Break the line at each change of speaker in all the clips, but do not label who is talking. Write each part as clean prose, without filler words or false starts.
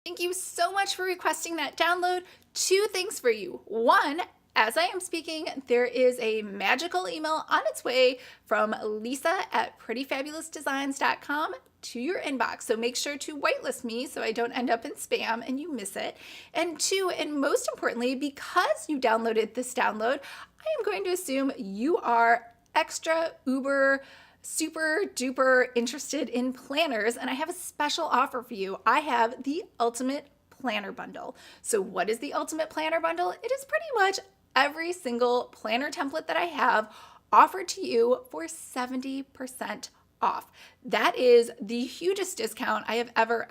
Thank you so much for requesting that download. Two things for you. One, as I am speaking, there is a magical email on its way from Lisa at prettyfabulousdesigns.com to your inbox. So make sure to whitelist me so I don't end up in spam and you miss it. And two, and most importantly, because you downloaded this download, I am going to assume you are extra uber super duper interested in planners, and I have a special offer for you. I have the Ultimate Planner Bundle. So what is the Ultimate Planner Bundle? It is pretty much every single planner template that I have offered to you for 70% off. That is the hugest discount I have ever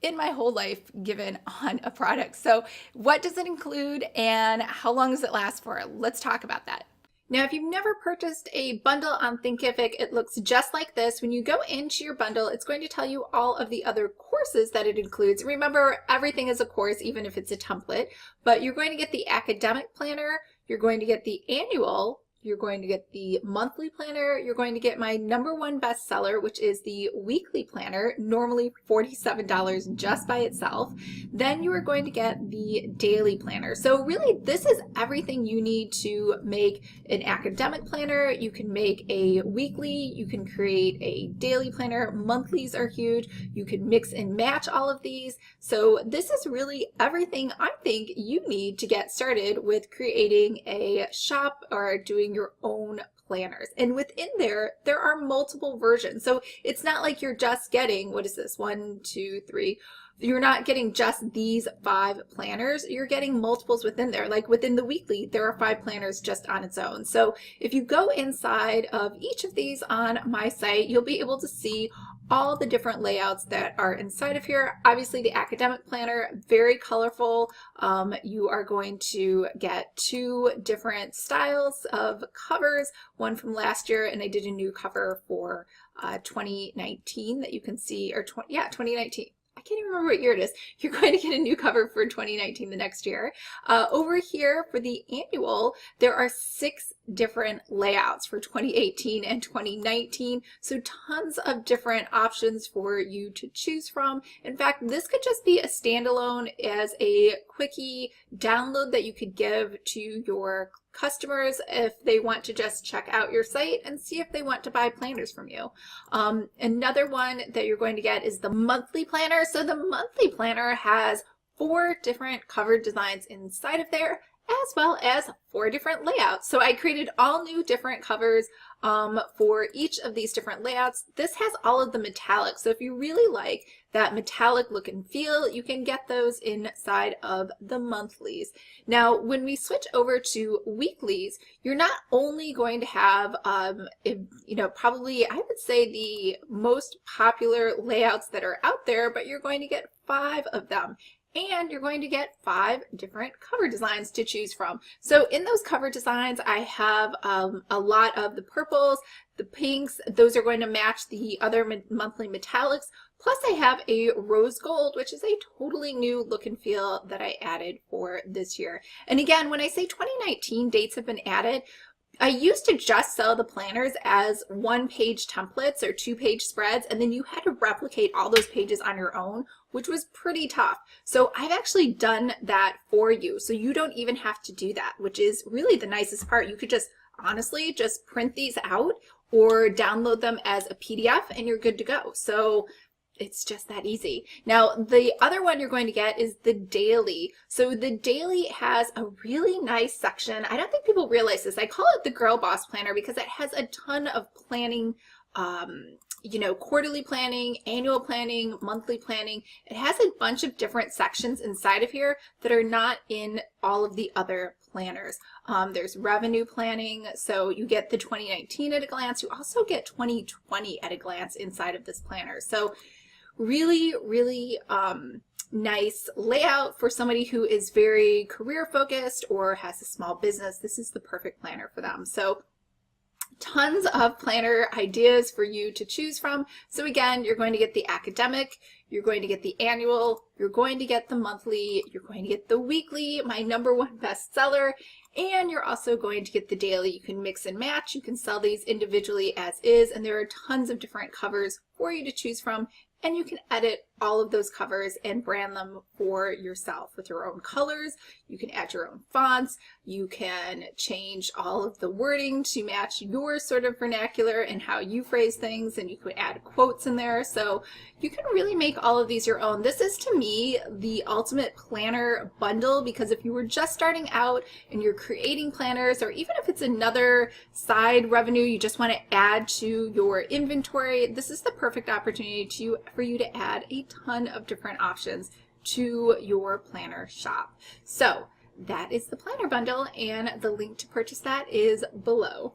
in my whole life given on a product. So what does it include and how long does it last for? Let's talk about that. Now, if you've never purchased a bundle on Thinkific, it looks just like this. When you go into your bundle, it's going to tell you all of the other courses that it includes. Remember, everything is a course, even if it's a template, but you're going to get the academic planner, you're going to get the annual, you're going to get the monthly planner, you're going to get my #1 bestseller, which is the weekly planner, normally $47 just by itself. Then you are going to get the daily planner. So really, this is everything you need to make an academic planner. You can make a weekly, you can create a daily planner. Monthlies are huge. You can mix and match all of these. So this is really everything I think you need to get started with creating a shop or doing your own planners. And within there are multiple versions. So it's not like you're just getting, what is this, 1, 2, 3, you're not getting just these 5 planners, you're getting multiples within there. Like within the weekly, there are 5 planners just on its own. So if you go inside of each of these on my site, you'll be able to see all the different layouts that are inside of here. Obviously the academic planner, very colorful. You are going to get 2 different styles of covers, one from last year, and I did a new cover for 2019 that you can see, or 2019. I can't even remember what year it is. You're going to get a new cover for 2019 the next year. Over here for the annual, there are 6 different layouts for 2018 and 2019. So tons of different options for you to choose from. In fact, this could just be a standalone as a quickie download that you could give to your customers if they want to just check out your site and see if they want to buy planners from you. Another one that you're going to get is the monthly planner. So the monthly planner has 4 different cover designs inside of there, as well as 4 different layouts. So I created all new different covers for each of these different layouts. This has all of the metallics. So if you really like that metallic look and feel, you can get those inside of the monthlies. Now, when we switch over to weeklies, you're not only going to have, probably I would say the most popular layouts that are out there, but you're going to get 5 of them. And you're going to get 5 different cover designs to choose from. So in those cover designs, I have a lot of the purples, the pinks, those are going to match the other monthly metallics. Plus I have a rose gold, which is a totally new look and feel that I added for this year. And again, when I say 2019 dates have been added, I used to just sell the planners as 1-page templates or 2-page spreads, and then you had to replicate all those pages on your own, which was pretty tough. So I've actually done that for you. So you don't even have to do that, which is really the nicest part. You could just honestly just print these out or download them as a PDF and you're good to go. So it's just that easy. Now, the other one you're going to get is the daily. So the daily has a really nice section. I don't think people realize this. I call it the Girl Boss Planner because it has a ton of planning, quarterly planning, annual planning, monthly planning. It has a bunch of different sections inside of here that are not in all of the other planners. There's revenue planning, so you get the 2019 at a glance. You also get 2020 at a glance inside of this planner. So really, really nice layout for somebody who is very career focused or has a small business. This is the perfect planner for them. So tons of planner ideas for you to choose from. So again, you're going to get the academic, you're going to get the annual, you're going to get the monthly, you're going to get the weekly, my #1 bestseller, and you're also going to get the daily. You can mix and match, you can sell these individually as is, and there are tons of different covers for you to choose from, and you can edit all of those covers and brand them for yourself with your own colors. You can add your own fonts. You can change all of the wording to match your sort of vernacular and how you phrase things, and you could add quotes in there. So you can really make all of these your own. This is, to me, the ultimate planner bundle, because if you were just starting out and you're creating planners, or even if it's another side revenue you just want to add to your inventory, this is the perfect opportunity for you to add a ton of different options to your planner shop. So that is the planner bundle, and the link to purchase that is below.